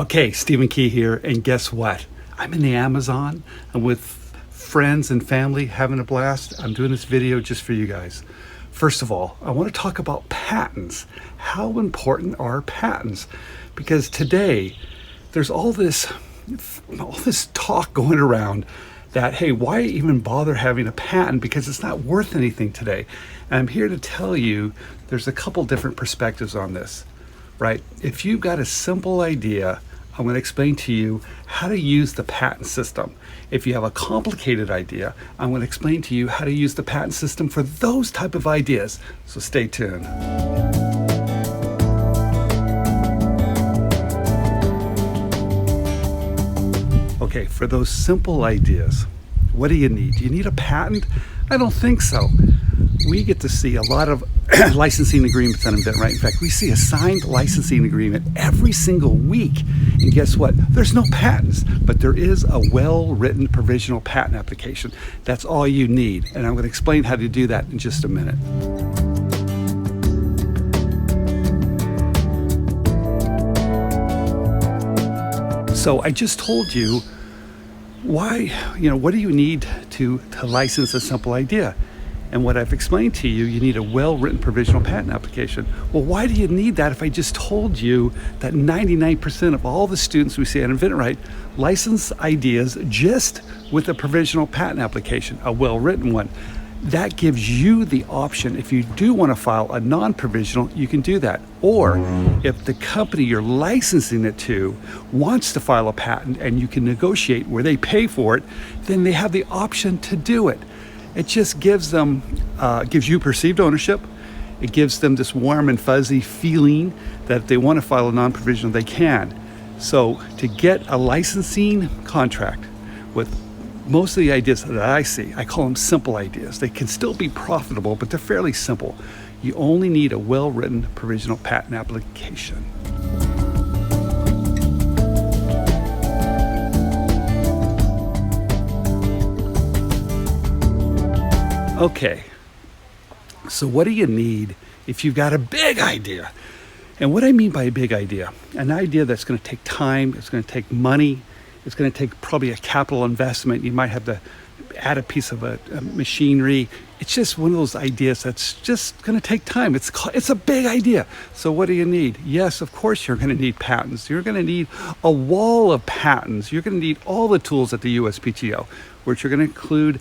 Okay, Stephen Key here, and guess what? I'm in the Amazon. I'm with friends and family having a blast. I'm doing this video just for you guys. First of all, I want to talk about patents. How important are patents? Because today, there's all this talk going around that, hey, why even bother having a patent? Because it's not worth anything today. And I'm here to tell you there's a couple different perspectives on this. Right? If you've got a simple idea, I'm going to explain to you how to use the patent system. If you have a complicated idea, I'm going to explain to you how to use the patent system for those type of ideas. So stay tuned. Okay, for those simple ideas, what do you need? Do you need a patent? I don't think so. We get to see a lot of licensing agreements on InventRight. In fact, we see a signed licensing agreement every single week. And guess what? There's no patents, but there is a well-written provisional patent application. That's all you need. And I'm going to explain how to do that in just a minute. So I just told you why, what do you need to license a simple idea? And what I've explained to you, you need a well-written provisional patent application. Well, why do you need that if I just told you that 99% of all the students we see at InventRight license ideas just with a provisional patent application, a well-written one? That gives you the option. If you do want to file a non-provisional, you can do that. Or if the company you're licensing it to wants to file a patent and you can negotiate where they pay for it, then they have the option to do it. It just gives them, gives you perceived ownership. It gives them this warm and fuzzy feeling that if they want to file a non-provisional, they can. So to get a licensing contract with most of the ideas that I see, I call them simple ideas. They can still be profitable, but they're fairly simple. You only need a well-written provisional patent application. Okay, so what do you need if you've got a big idea? And what I mean by a big idea, an idea that's going to take time, it's going to take money, it's going to take probably a capital investment. You might have to add a piece of a machinery. It's just one of those ideas that's just going to take time. It's a big idea. So what do you need? Yes, of course you're going to need patents. You're going to need a wall of patents. You're going to need all the tools at the USPTO, which are going to include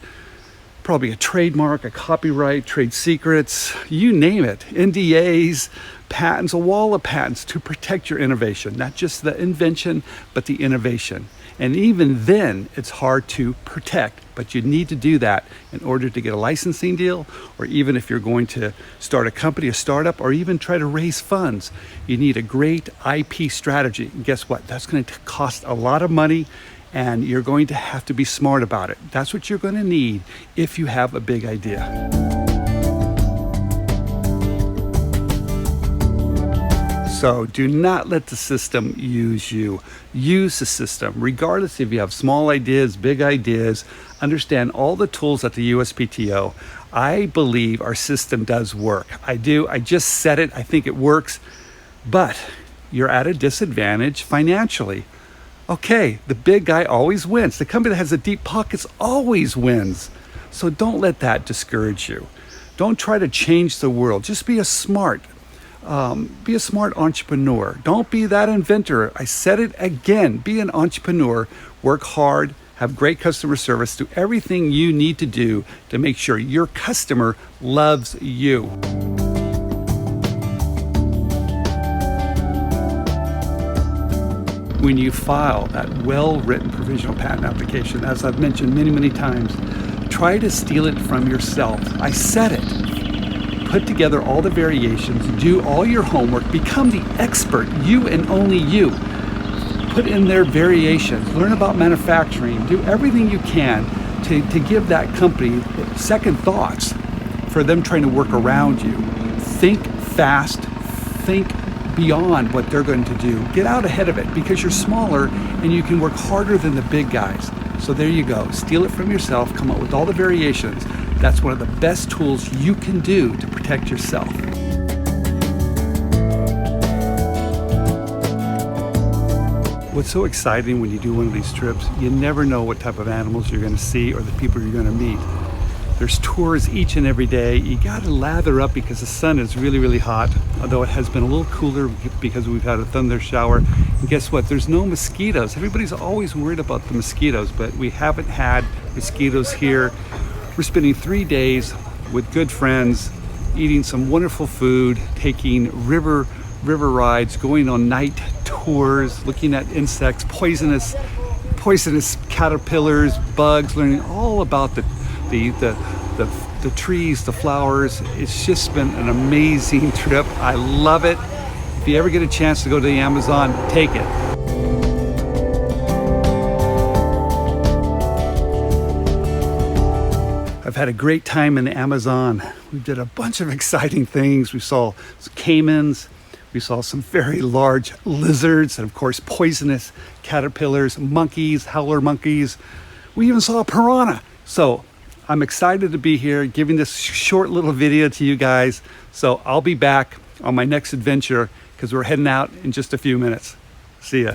probably a trademark, a copyright, trade secrets, you name it, NDAs, patents, a wall of patents to protect your innovation, not just the invention, but the innovation. And even then, it's hard to protect, but you need to do that in order to get a licensing deal, or even if you're going to start a company, a startup, or even try to raise funds. You need a great IP strategy. And guess what? That's going to cost a lot of money, and you're going to have to be smart about it. That's what you're going to need if you have a big idea. So do not let the system use you. Use the system, regardless if you have small ideas, big ideas. Understand all the tools at the USPTO. I believe our system does work. I do. I just said it. I think it works. But you're at a disadvantage financially. Okay, the big guy always wins. The company that has the deep pockets always wins. So don't let that discourage you. Don't try to change the world. Just be a smart entrepreneur. Don't be that inventor. I said it again. Be an entrepreneur. Work hard. Have great customer service. Do everything you need to do to make sure your customer loves you. When you file that well-written provisional patent application, as I've mentioned many, many times, try to steal it from yourself. I said it. Put together all the variations, do all your homework, become the expert, you and only you. Put in their variations, learn about manufacturing, do everything you can to give that company second thoughts for them trying to work around you. Think fast, think beyond what they're going to do. Get out ahead of it because you're smaller and you can work harder than the big guys. So there you go. Steal it from yourself, come up with all the variations. That's one of the best tools you can do to protect yourself. What's so exciting when you do one of these trips, you never know what type of animals you're going to see or the people you're going to meet. There's tours each and every day. You got to lather up because the sun is really, really hot, although it has been a little cooler because we've had a thunder shower. And guess what? There's no mosquitoes. Everybody's always worried about the mosquitoes, but we haven't had mosquitoes here. We're spending 3 days with good friends, eating some wonderful food, taking river rides, going on night tours, looking at insects, poisonous caterpillars, bugs, learning all about the trees, the flowers. It's just been an amazing trip. I love it. If you ever get a chance to go to the Amazon, take it. I've had a great time in the Amazon. We did a bunch of exciting things. We saw caimans. We saw some very large lizards, and of course poisonous caterpillars, monkeys, howler monkeys. We even saw a piranha. So I'm excited to be here giving this short little video to you guys. So I'll be back on my next adventure because we're heading out in just a few minutes. See ya.